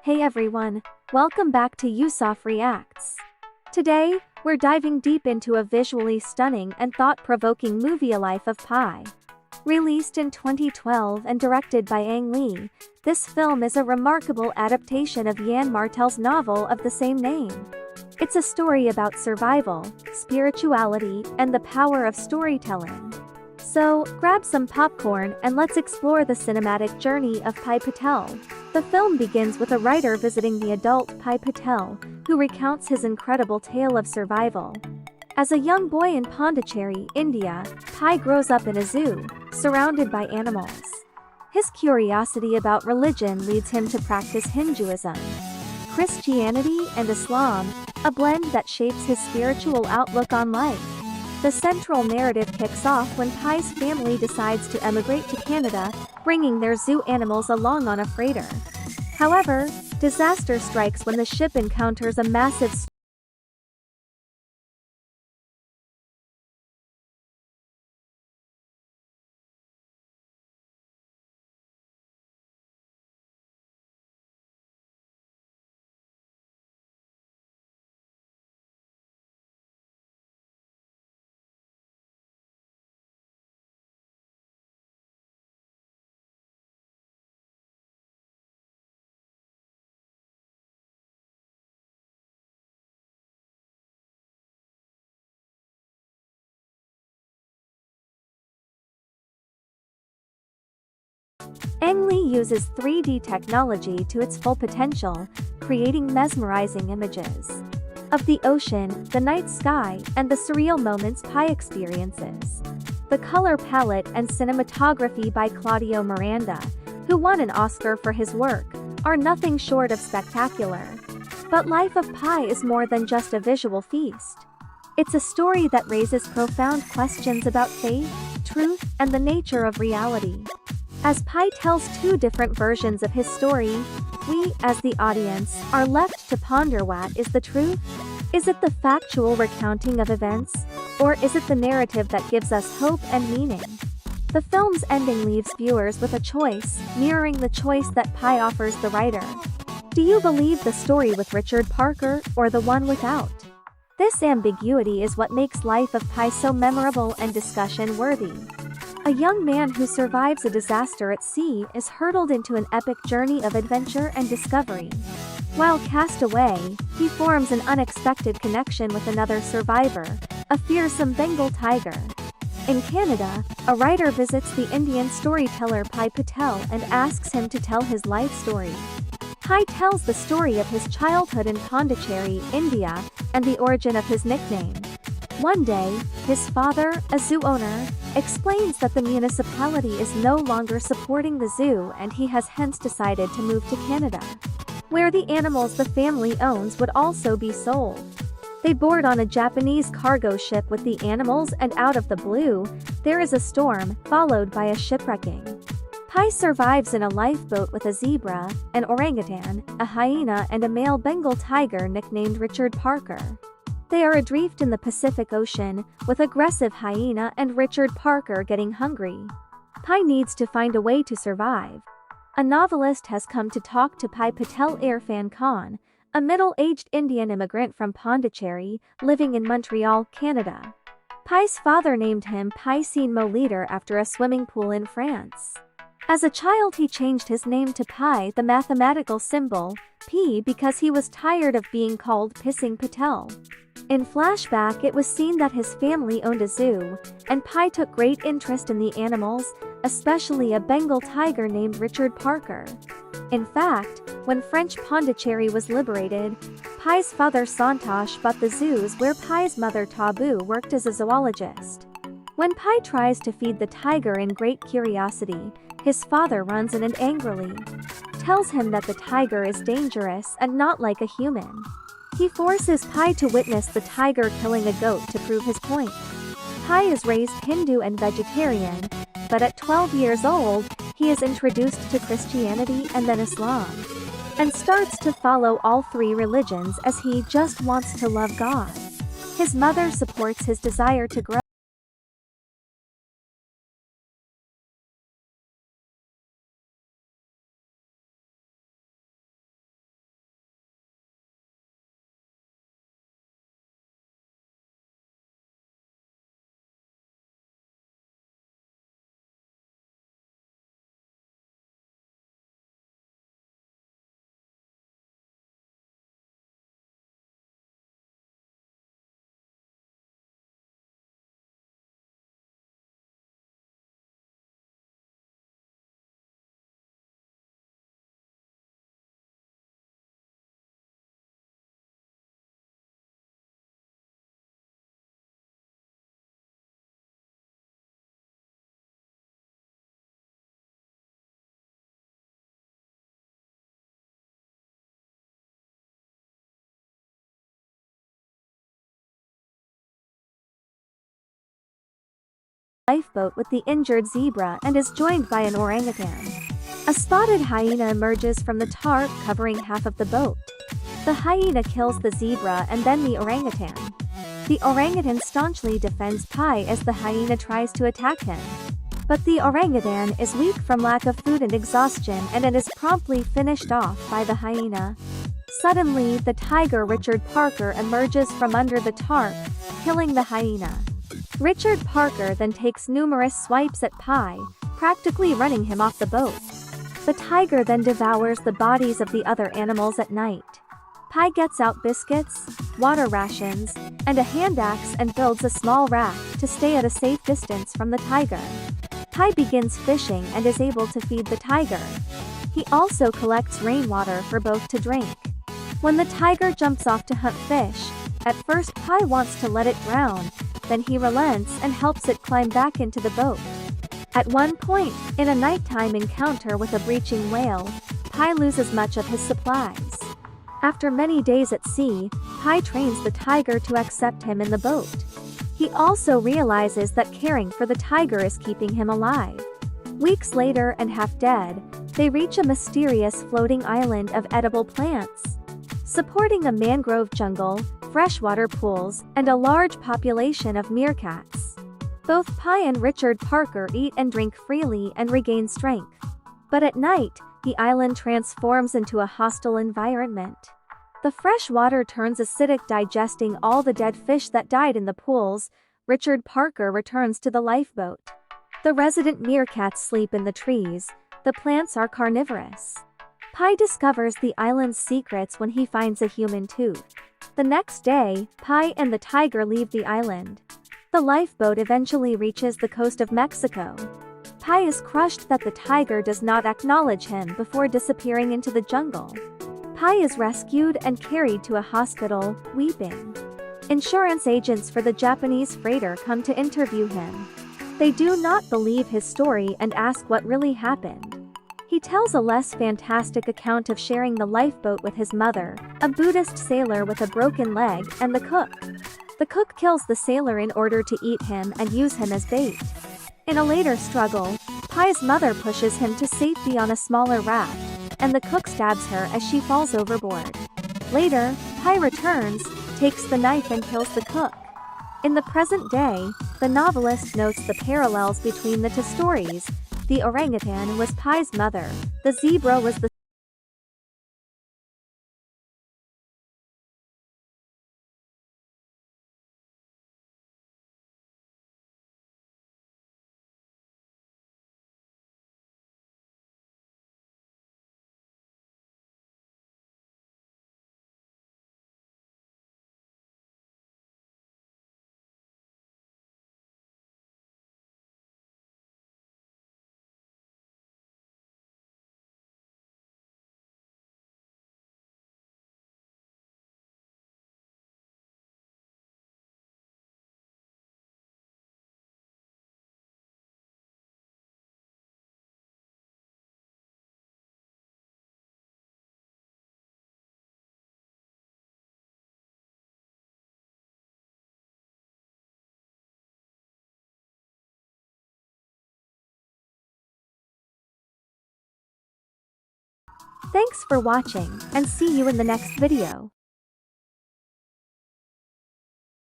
Hey everyone, welcome back to Yousaf Reacts. Today, we're diving deep into a visually stunning and thought-provoking movie, A Life of Pi. Released in 2012 and directed by Ang Lee, this film is a remarkable adaptation of Yann Martel's novel of the same name. It's a story about survival, spirituality, and the power of storytelling. So, grab some popcorn and let's explore the cinematic journey of Pi Patel. The film begins with a writer visiting the adult Pi Patel, who recounts his incredible tale of survival. As a young boy in Pondicherry, India, Pi grows up in a zoo, surrounded by animals. His curiosity about religion leads him to practice Hinduism, Christianity, and Islam, a blend that shapes his spiritual outlook on life. The central narrative kicks off when Pi's family decides to emigrate to Canada, bringing their zoo animals along on a freighter. However, disaster strikes when the ship encounters a massive Ang Lee uses 3D technology to its full potential, creating mesmerizing images of the ocean, the night sky, and the surreal moments Pi experiences. The color palette and cinematography by Claudio Miranda, who won an Oscar for his work, are nothing short of spectacular. But Life of Pi is more than just a visual feast. It's a story that raises profound questions about faith, truth, and the nature of reality. As Pi tells two different versions of his story, we, as the audience, are left to ponder what is the truth? Is it the factual recounting of events, or is it the narrative that gives us hope and meaning? The film's ending leaves viewers with a choice, mirroring the choice that Pi offers the writer. Do you believe the story with Richard Parker, or the one without? This ambiguity is what makes Life of Pi so memorable and discussion-worthy. A young man who survives a disaster at sea is hurtled into an epic journey of adventure and discovery. While cast away, he forms an unexpected connection with another survivor, a fearsome Bengal tiger. In Canada, a writer visits the Indian storyteller Pi Patel and asks him to tell his life story. Pi tells the story of his childhood in Pondicherry, India, and the origin of his nickname. One day, his father, a zoo owner, explains that the municipality is no longer supporting the zoo and he has hence decided to move to Canada, where the animals the family owns would also be sold. They board on a Japanese cargo ship with the animals, and out of the blue, there is a storm, followed by a shipwrecking. Pi survives in a lifeboat with a zebra, an orangutan, a hyena, and a male Bengal tiger nicknamed Richard Parker. They are adrift in the Pacific Ocean, with aggressive hyena and Richard Parker getting hungry. Pi needs to find a way to survive. A novelist has come to talk to Pi Patel, Irrfan, a middle-aged Indian immigrant from Pondicherry, living in Montreal, Canada. Pi's father named him Pi Mo Leader after a swimming pool in France. As a child, he changed his name to Pi, the mathematical symbol, P, because he was tired of being called Pissing Patel. In flashback, it was seen that his family owned a zoo, and Pi took great interest in the animals, especially a Bengal tiger named Richard Parker. In fact, when French Pondicherry was liberated, Pi's father Santosh bought the zoos where Pi's mother Tabu worked as a zoologist. When Pi tries to feed the tiger in great curiosity, his father runs in and angrily tells him that the tiger is dangerous and not like a human. He forces Pi to witness the tiger killing a goat to prove his point. Pi is raised Hindu and vegetarian, but at 12 years old, he is introduced to Christianity and then Islam, and starts to follow all three religions as he just wants to love God. His mother supports his desire to grow lifeboat with the injured zebra and is joined by an orangutan. A spotted hyena emerges from the tarp covering half of the boat. The hyena kills the zebra and then the orangutan. The orangutan staunchly defends Pi as the hyena tries to attack him. But the orangutan is weak from lack of food and exhaustion and it is promptly finished off by the hyena. Suddenly, the tiger Richard Parker emerges from under the tarp, killing the hyena. Richard Parker then takes numerous swipes at Pi, practically running him off the boat. The tiger then devours the bodies of the other animals at night. Pi gets out biscuits, water rations, and a hand axe and builds a small raft to stay at a safe distance from the tiger. Pi begins fishing and is able to feed the tiger. He also collects rainwater for both to drink. When the tiger jumps off to hunt fish, at first Pi wants to let it drown, then he relents and helps it climb back into the boat. At one point, in a nighttime encounter with a breaching whale, Pi loses much of his supplies. After many days at sea, Pi trains the tiger to accept him in the boat. He also realizes that caring for the tiger is keeping him alive. Weeks later and half dead, they reach a mysterious floating island of edible plants. Supporting a mangrove jungle, freshwater pools, and a large population of meerkats. Both Pi and Richard Parker eat and drink freely and regain strength. But at night, the island transforms into a hostile environment. The fresh water turns acidic, digesting all the dead fish that died in the pools. Richard Parker returns to the lifeboat. The resident meerkats sleep in the trees. The plants are carnivorous. Pi discovers the island's secrets when he finds a human tooth. The next day, Pi and the tiger leave the island. The lifeboat eventually reaches the coast of Mexico. Pi is crushed that the tiger does not acknowledge him before disappearing into the jungle. Pi is rescued and carried to a hospital, weeping. Insurance agents for the Japanese freighter come to interview him. They do not believe his story and ask what really happened. He tells a less fantastic account of sharing the lifeboat with his mother, a Buddhist sailor with a broken leg, and the cook. The cook kills the sailor in order to eat him and use him as bait. In a later struggle, Pi's mother pushes him to safety on a smaller raft, and the cook stabs her as she falls overboard. Later, Pi returns, takes the knife and kills the cook. In the present day, the novelist notes the parallels between the two stories. The orangutan was Pi's mother, the zebra was the Thanks for watching, and see you in the next video.